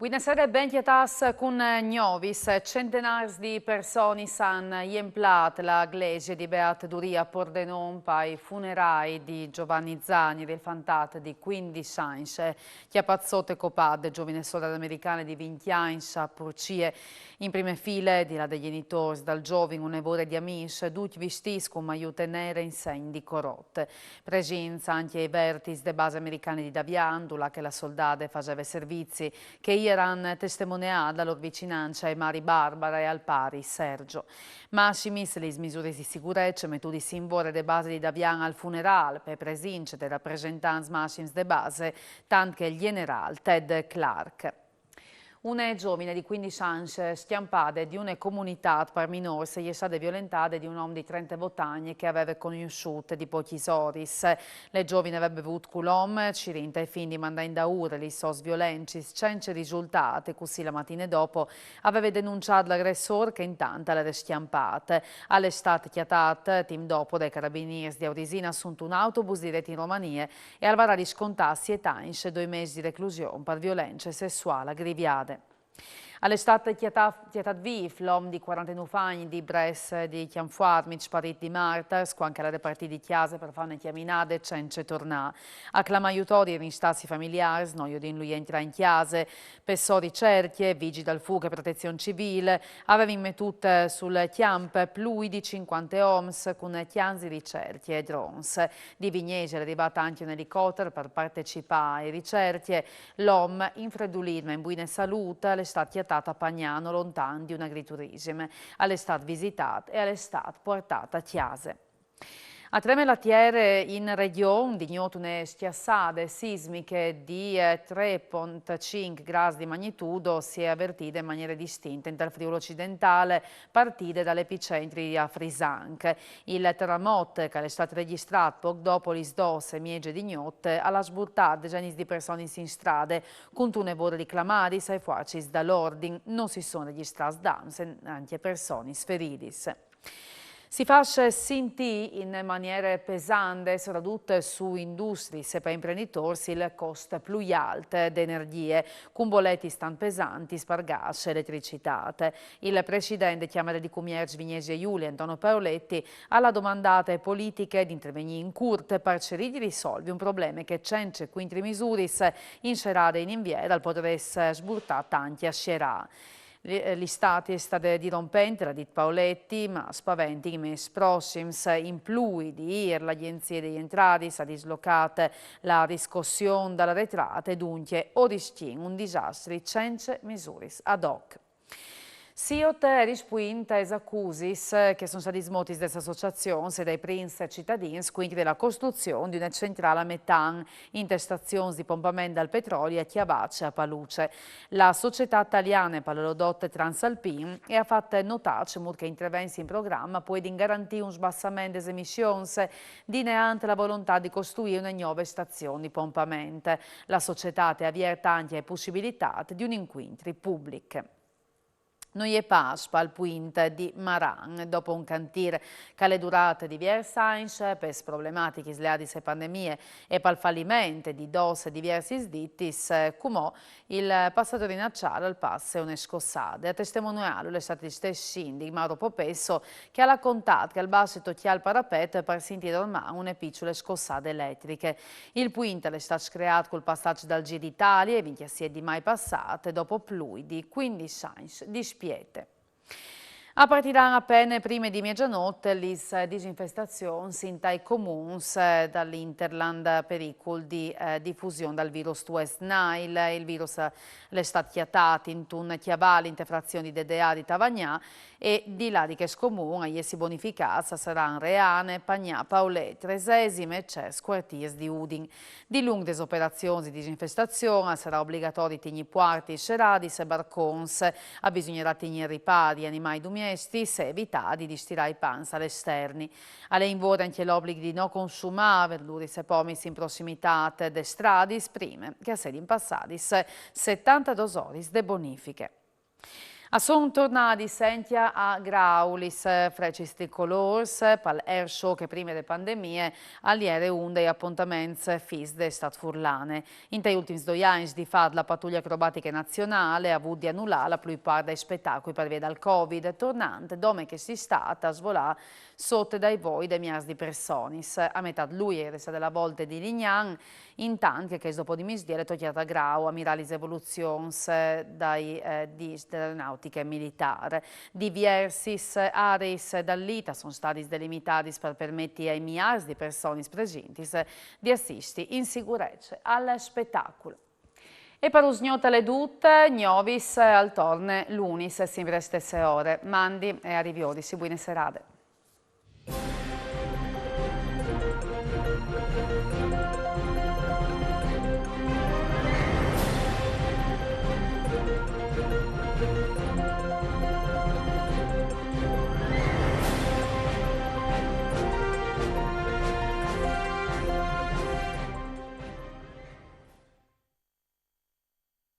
Buonasera, ben chiatas con Gnovis. Centenars di persone han iemplat la iglesia di Beat Duria Pordenon ai funerai di Giovanni Zani, del fantat di 15 anni, che ha pazzote copad, giovane soldati americane di 20 anni, a Purcie, in prime file di là dei genitori, dal giovane un evore di amici, tutti vestiti con maiute nere in segni di corotte. Presenza anche ai vertici de base americane di Daviandula, che la soldate faceva servizi, che erano testimoniati dalla loro vicinanza ai mari Barbara e al pari Sergio. Massimis le misure di sicurezza mettuti simbole de base di Davian al funerale per presenza dei rappresentanti massims de base, tanto che il generale Ted Clark. Una giovane di 15 anni schiampata di una comunità per minori è stata violentata di un uomo di 30 anni che aveva conosciuto di pochi soris. Le giovani aveva avuto culom, cirinta e fin di mandare in daure li sos violenti, senza risultati, così la mattina dopo aveva denunciato l'aggressore che intanto l'era schiampata. All'estate chiatata, team dopo dei carabinieri di Aurisina assunto un autobus diretto in Romania e al varare scontassi e tanci 2 mesi di reclusione per violenza sessuale aggravata. All'estate chiatat viv l'uomo di 49 anni di Bres di Chianfuarmi, sparit di Marters, anche la partita di chiesa per fare una chiaminade senza tornare. Acclama aiutori in stati familiari, noio di lui entra in chiese, pessori cerchie, vigili dal fuoco e protezione civile, aveva immettute sul chiamp più di 50 oms con chianzi di cerchie e drones. Di Vignese è arrivata anche un elicottero per partecipare alle ricerche. L'uomo, infredulito ma in buona salute, l'estate a Pagnano, lontano di un agriturismo, all'estate visitata e all'estate portata a chiese. A Treme Latiere in regione di une schiassate sismiche di 3,5 gradi di magnitudo si è avvertita in maniera distinta in Friuli occidentale, partite dall'epicentro di Frisanc. Il terremoto che è stato registrato poco dopo l'isdos e miege di notte alla sburtata geni di persone in strade, con un evore di clamaris e fuacis dall'ordine. Non si sono registrati danni, anche persone ferite. Si fa sentire in maniera pesante, soprattutto su industrie e per imprenditori, il costo più alto di energie, con bollette tan pesanti, gas e elettricità. Il presidente Camera di Commercio Vignesi e Giulia, Antonio Paoletti, ha domandato alle politiche di intervenire in curte per cercare di risolvere un problema che c'è quinti misure in serate in inviere al poter essere sburtata anche a scerà. L'estate è stata dirompente, l'ha detto Paoletti, ma spaventi i mesi prossimi. In più di ieri l'Agenzia degli Entrati ha dislocato la riscossione dalla retrata e dunque o rischia un disastro senza misure ad hoc. Siot rispunta es accusis che sono stati smotis delle associazioni e dai prince cittadini, quindi della costruzione di una centrale a metan in stazioni di pompamento al petrolio a Chiavace a Paluce. La società italiana Paleodotte Transalpin ha fatto notare che interventi in programma può garantire un sbassamento delle emissioni dineante la volontà di costruire una nuova stazione di pompamento. La società ha avviato anche la possibilità di un incontro pubblico. Noi è Pasqua al Puint di Maran, dopo un cantiere che è durato diversi anni per problematiche legate alle pandemie e per il fallimento di diversi dittis, come il passatore in acciaio al passo è una scossata. A testimoniare è stato il stesso sindaco Mauro Popesso che ha raccontato che al basso tocchi al parapet per sentire ormai una piccola scossate elettriche. Il Puint è stato creato col passaggio dal Giro d'Italia e 26 di mai passate dopo più di 15 anni di spiete. A partire appena prima di mezzanotte, le disinfestazioni in tai comuni dall'Interland pericolo di diffusione del virus West Nile. Il virus è stato chiatato in un chiavale interfrazioni di DDA di Tavagnà e di là di che scomune, e si bonificata saranno Reane, Pagnà, Paulet, Tresesime e Ces, quartiers di Udin. Di lunghe operazioni di disinfestazione sarà obbligatorio tenere quarti, sceradis e barcons, bisognerà tenere ripari animali domestici e evitare di stirare i panzi all'esterni. Alle invora anche l'obbligo di non consumare verdure e pomis in prossimità de stradis prima che a sedi in passadis 72 ore de bonifiche. Sono tornati sentia a Graulis, frecisti colors, pal air show che prima delle pandemie, aliere un dei appuntamenti fis de stat furlane. In te ultimi 2 anni di fat la pattuglia acrobatica nazionale ha avuto di annullare la plupart dei spettacoli per via dal Covid, tornante dome che si stata a svolare sotto dai voi dei miliardi di persone. A metà lui era della volta di Lignan, intanto che dopo di misdiere tocchiata a Grau a mirare le evoluzioni dell'aeronautica militare. Diversi aree dall'ITA sono stati delimitati per permettere ai miliardi di persone presenti di assistere in sicurezza al spettacolo. E per usgnota le dutte, Gnovis al torne l'unis, sempre le stesse ore. Mandi e arriviodi, buone serate.